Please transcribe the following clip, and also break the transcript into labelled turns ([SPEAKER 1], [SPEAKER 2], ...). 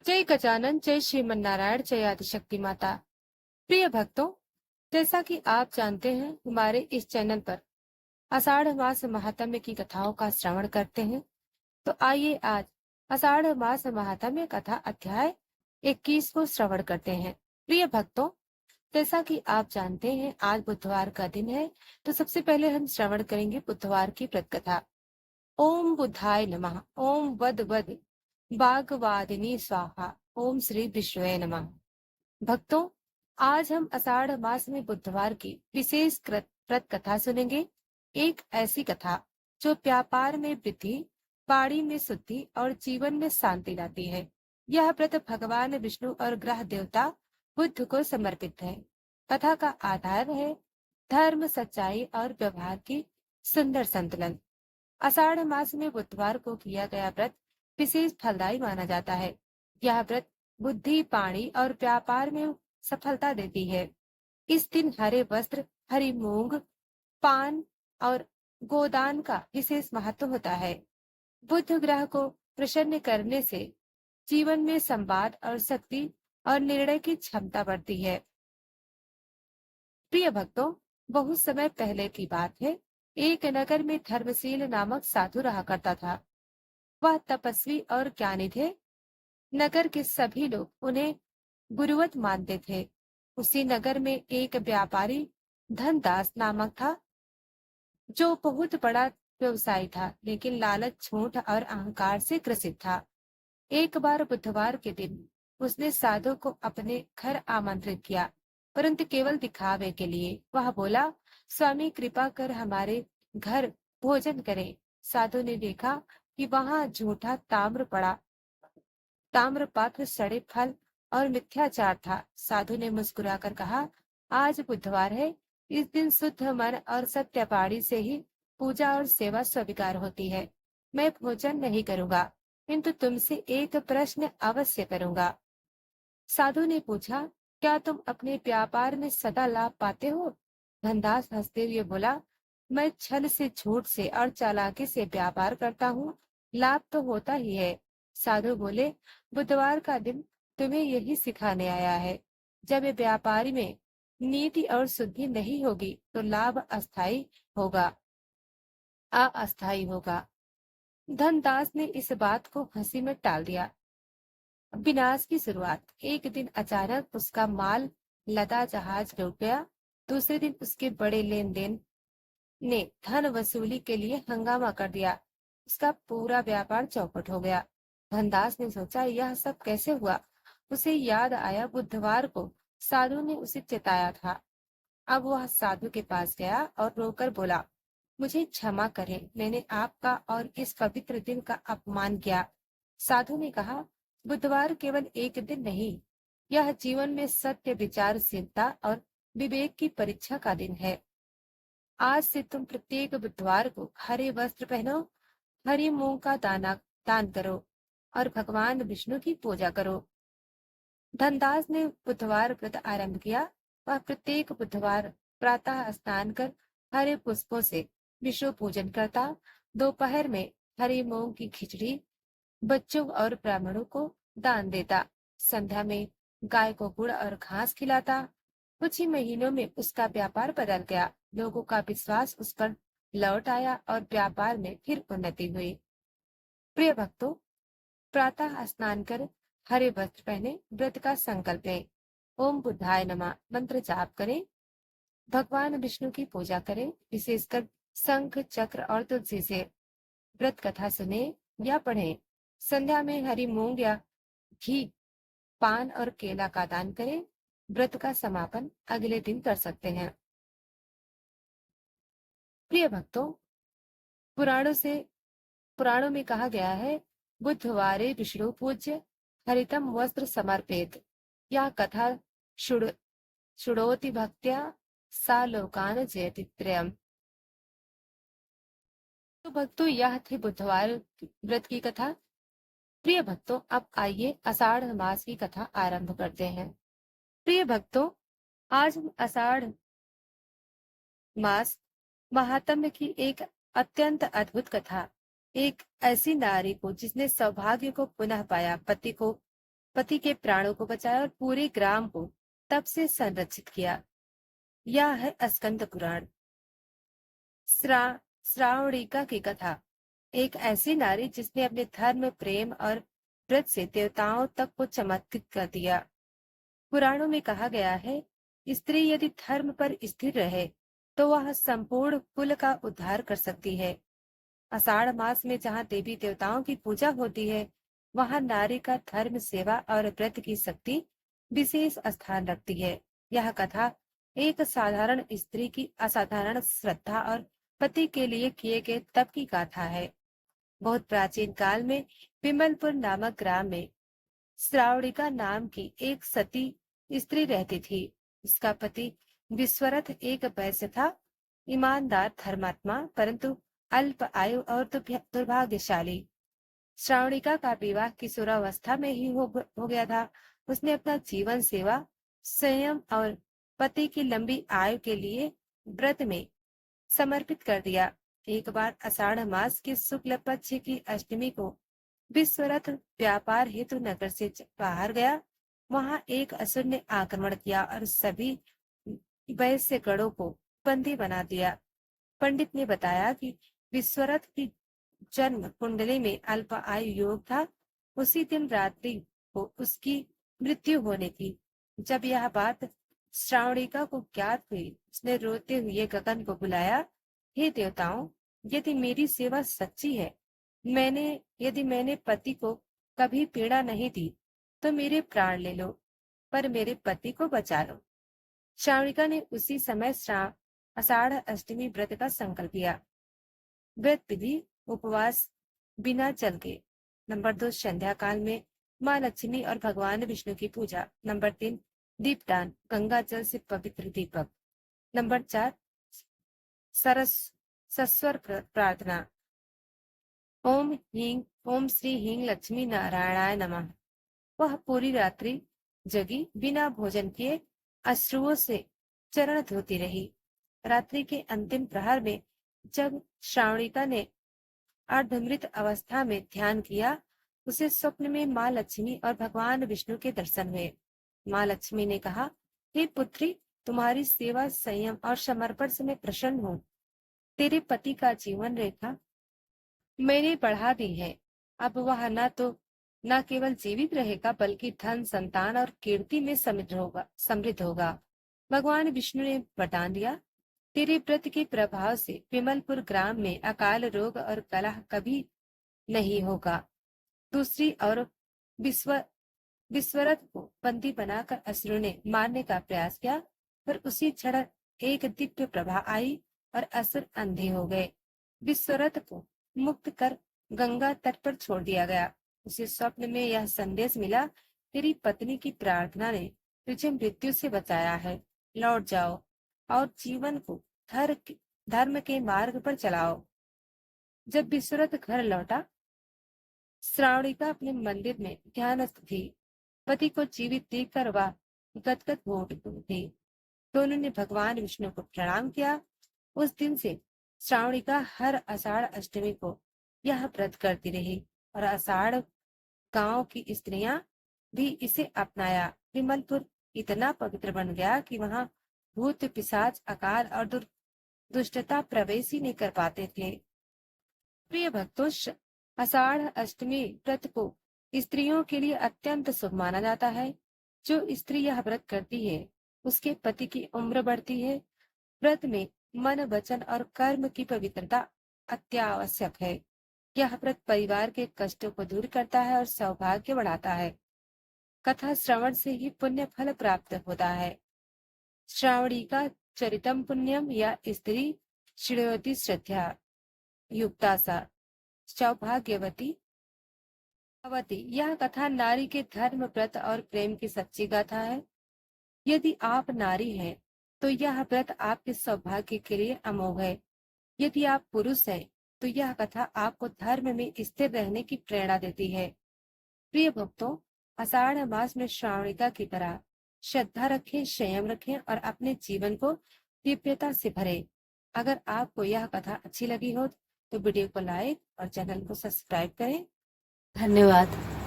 [SPEAKER 1] जय गजानन, जय श्रीमन्नारायण, जय आदिशक्ति माता। प्रिय भक्तों, जैसा कि आप जानते हैं, हमारे इस चैनल पर आषाढ़ मास महात्म्य की कथाओं का श्रवण करते हैं। तो आइए आज आषाढ़ मास महात्म्य कथा अध्याय 21 को श्रवण करते हैं। प्रिय भक्तों, जैसा कि आप जानते हैं, आज बुधवार का दिन है। तो सबसे पहले हम श्रवण करेंगे बुधवार की व्रत कथा। ओम बुधाय नमः। ओम वद वद बागवादिनी स्वाहा। ओम श्री विष्णुवे नमः। भक्तों, आज हम आषाढ़ मास में बुधवार की विशेष व्रत कथा सुनेंगे। एक ऐसी कथा जो व्यापार में वृद्धि, वाणी में शुद्धि और जीवन में शांति लाती है। यह व्रत भगवान विष्णु और ग्रह देवता बुद्ध को समर्पित है। कथा का आधार है धर्म, सच्चाई और व्यवहार की सुंदर संतुलन। आषाढ़ मास में बुधवार को किया गया व्रत विशेष फलदायी माना जाता है। यह व्रत बुद्धि, वाणी और व्यापार में सफलता देती है। इस दिन हरे वस्त्र, हरी मूंग, पान और गोदान का विशेष महत्व होता है। बुध ग्रह को प्रसन्न करने से जीवन में संवाद और शक्ति और निर्णय की क्षमता बढ़ती है। प्रिय भक्तों, बहुत समय पहले की बात है। एक नगर में धर्मशील नामक साधु रहा करता था। वह तपस्वी और ज्ञानी थे। नगर के सभी लोग उन्हें गुरुवत मानते थे। उसी नगर में एक व्यापारी धनदास नामक था, जो बहुत बड़ा व्यवसायी था, लेकिन लालच, झूठ और अहंकार से ग्रसित था। एक बार बुधवार के दिन उसने साधु को अपने घर आमंत्रित किया, परंतु केवल दिखावे के लिए। वह बोला, स्वामी कृपा कर हमारे घर भोजन करें। साधु ने देखा कि वहां झूठा ताम्र पात्र, सड़े फल और मिथ्याचार था। साधु ने मुस्कुराकर कहा, आज बुधवार है। इस दिन शुद्ध मन और सत्यवाणी से ही पूजा और सेवा स्वीकार होती है। मैं भोजन नहीं करूंगा, किंतु तुमसे एक प्रश्न अवश्य करूंगा। साधु ने पूछा, क्या तुम अपने व्यापार में सदा लाभ पाते हो? धनदास हंसते हुए बोला, मैं छल से, झूठ से और चालाकी से व्यापार करता हूँ। लाभ तो होता ही है। साधु बोले, बुधवार का दिन तुम्हें यही सिखाने आया है। जब व्यापारी में नीति और शुद्धि नहीं होगी तो लाभ अस्थायी होगा। धनदास ने इस बात को हंसी में टाल दिया। विनाश की शुरुआत। एक दिन अचानक उसका माल लदा जहाज डूब गया। दूसरे दिन उसके बड़े लेन देन ने धन वसूली के लिए हंगामा कर दिया। उसका पूरा व्यापार चौपट हो गया। धनदास ने सोचा, यह सब कैसे हुआ? उसे याद आया बुधवार को साधु ने उसे चेताया था। अब वह साधु के पास गया और रोकर बोला, मुझे क्षमा करें, मैंने आपका और इस पवित्र दिन का अपमान किया। साधु ने कहा, बुधवार केवल एक दिन नहीं, यह जीवन में सत्य, विचारशीलता और विवेक की परीक्षा का दिन है। आज से तुम प्रत्येक बुधवार को हरे वस्त्र पहनो, हरी मूंग का दान करो और भगवान विष्णु की पूजा करो। धनदास ने बुधवार व्रत आरंभ किया। वह प्रत्येक बुधवार प्रातः स्नान कर हरे पुष्पों से विष्णु पूजन करता। दोपहर में हरी मूंग की खिचड़ी बच्चों और ब्राह्मणों को दान देता। संध्या में गाय को गुड़ और घास खिलाता। कुछ ही महीनों में उसका व्यापार बदल गया। लोगों का विश्वास उस पर लौट आया और व्यापार में फिर उन्नति हुई। प्रिय भक्तों, प्रातः स्नान कर हरे वस्त्र पहने, व्रत का संकल्प लें। ओम बुद्धाय नमः मंत्र जाप करें। भगवान विष्णु की पूजा करें, विशेषकर शंख, चक्र और तुलसी से। व्रत कथा सुने या पढ़ें। संध्या में हरी मूंग या घी, पान और केला का दान करें। व्रत का समापन अगले दिन कर सकते हैं। प्रिय भक्तों, पुराणों में कहा गया है, बुधवारे विष्णु पूज्य, हरितम वस्त्र समर्पित। यह कथा शुणोति भक्त्या सा लोकान जयति त्रयम्। तो भक्तों, यह थी बुधवार व्रत की कथा। प्रिय भक्तों, अब आइए आषाढ़ मास की कथा आरंभ करते हैं। प्रिय भक्तों, आज हम आषाढ़ मास महात्म्य की एक अत्यंत अद्भुत कथा, एक ऐसी नारी को जिसने सौभाग्य को पुनः पाया, पति के प्राणों को बचाया और पूरे ग्राम को तब से संरक्षित किया। यह है स्कंद पुराण। श्रा श्रावणिका की कथा। एक ऐसी नारी जिसने अपने धर्म, प्रेम और व्रत से देवताओं तक को चमत्कृत कर दिया। पुराणों में कहा गया है, स्त्री यदि धर्म पर स्थिर रहे तो वह संपूर्ण कुल का उद्धार कर सकती है। आषाढ़ मास में जहाँ देवी देवताओं की पूजा होती है, वहाँ नारी का धर्म, सेवा और व्रत की शक्ति विशेष स्थान रखती है। यह कथा एक साधारण स्त्री की असाधारण श्रद्धा और पति के लिए किए गए तप की गाथा है। बहुत प्राचीन काल में विमलपुर नामक ग्राम में श्रावणिका नाम की एक सती स्त्री रहती थी। उसका पति विश्वरथ एक वैश्य था, ईमानदार, धर्मात्मा, परंतु अल्प आयु और दुर्भाग्यशाली। श्रावणिका का विवाह किशोरावस्था में ही हो गया था। उसने अपना जीवन सेवा, संयम और पति की लंबी आयु के लिए व्रत में समर्पित कर दिया। एक बार आषाढ़ मास की शुक्ल पक्ष की अष्टमी को विश्वरथ व्यापार हेतु नगर से बाहर गया। वहां एक असुर ने आक्रमण किया और सभी वैश्य गणों को बंदी बना दिया। पंडित ने बताया कि विश्वरथ की जन्म कुंडली में अल्प आयु योग था। उसी दिन रात्रि को उसकी मृत्यु होनी थी। जब यह बात श्रावणिका को ज्ञात हुई, उसने रोते हुए गगन को बुलाया, हे देवताओं, यदि मेरी सेवा सच्ची है, यदि मैंने पति को कभी पीड़ा नहीं दी, तो मेरे प्राण ले लो, पर मेरे पति को बचा लो। श्रावणिका ने उसी समय आषाढ़ अष्टमी व्रत का संकल्प लिया। व्रत विधि: उपवास बिना जल के। नंबर 2, संध्या काल में माँ लक्ष्मी और भगवान विष्णु की पूजा। नंबर 3, दीपदान, गंगा जल से पवित्र दीपक। नंबर 4, सस्वर प्रार्थना, ओम श्री हींग लक्ष्मी नारायणाय नमः। वह पूरी रात्रि जगी, बिना भोजन किए अश्रुओं से चरण धोती रही। रात्रि के अंतिम प्रहर में जब श्रावणिका ने अर्धमृत अवस्था में ध्यान किया, उसे स्वप्न में माँ लक्ष्मी और भगवान विष्णु के दर्शन हुए। माँ लक्ष्मी ने कहा, हे पुत्री, तुम्हारी सेवा, संयम और समर्पण से मैं प्रसन्न हूँ। तेरे पति का जीवन रेखा मैंने बढ़ा दी है। अब वह न केवल जीवित रहेगा, बल्कि धन, संतान और कीर्ति में समृद्ध होगा। भगवान विष्णु ने वरदान दिया, तेरे व्रत के प्रभाव से विमलपुर ग्राम में अकाल रोग और कलह कभी नहीं होगा। दूसरी ओर विश्वरथ को बंदी बनाकर असुरों ने मारने का प्रयास किया, पर उसी क्षण एक दिव्य प्रभा आई और असुर अंधे हो गए। विश्वरथ को मुक्त कर गंगा तट पर छोड़ दिया गया। उसे स्वप्न में यह संदेश मिला, तेरी पत्नी की प्रार्थना ने तुझे मृत्यु से बचाया है। लौट जाओ और जीवन को धर्म के मार्ग पर चलाओ। जब विश्वरथ घर लौटा, श्रावणिका अपने मंदिर में ध्यानस्थ थी। पति को जीवित देखकर वह गदगद हो उठी। दोनों ने भगवान विष्णु को प्रणाम किया। उस दिन से श्रावणिका हर आषाढ़ अष्टमी को यह व्रत करती रही और आषाढ़ गांव की स्त्रियां भी इसे अपनाया। विमलपुर इतना पवित्र बन गया कि वहां भूत, पिशाच, अकाल और दुष्टता प्रवेश ही नहीं कर पाते थे। प्रिय भक्तों, आषाढ़ अष्टमी व्रत को स्त्रियों के लिए अत्यंत शुभ माना जाता है। जो स्त्री यह व्रत करती है, उसके पति की उम्र बढ़ती है। व्रत में मन, वचन और कर्म की पवित्रता अत्यावश्यक है। यह व्रत परिवार के कष्टों को दूर करता है और सौभाग्य बढ़ाता है। कथा श्रवण से ही पुण्य फल प्राप्त होता है। श्रावणिका चरितम पुण्यम, या स्त्री श्रेयोति श्रद्धा युक्ता सा सौभाग्यवती भवति। यह कथा नारी के धर्म, व्रत और प्रेम की सच्ची गाथा है। यदि आप नारी हैं, तो यह व्रत आपके सौभाग्य के लिए अमोघ है। यदि आप पुरुष हैं, तो यह कथा आपको धर्म में स्थिर रहने की प्रेरणा देती है। प्रिय भक्तों, आषाढ़ मास में श्रावणिका की तरह श्रद्धा रखें, संयम रखें और अपने जीवन को दिव्यता से भरें। अगर आपको यह कथा अच्छी लगी हो तो वीडियो को लाइक और चैनल को सब्सक्राइब करें। धन्यवाद।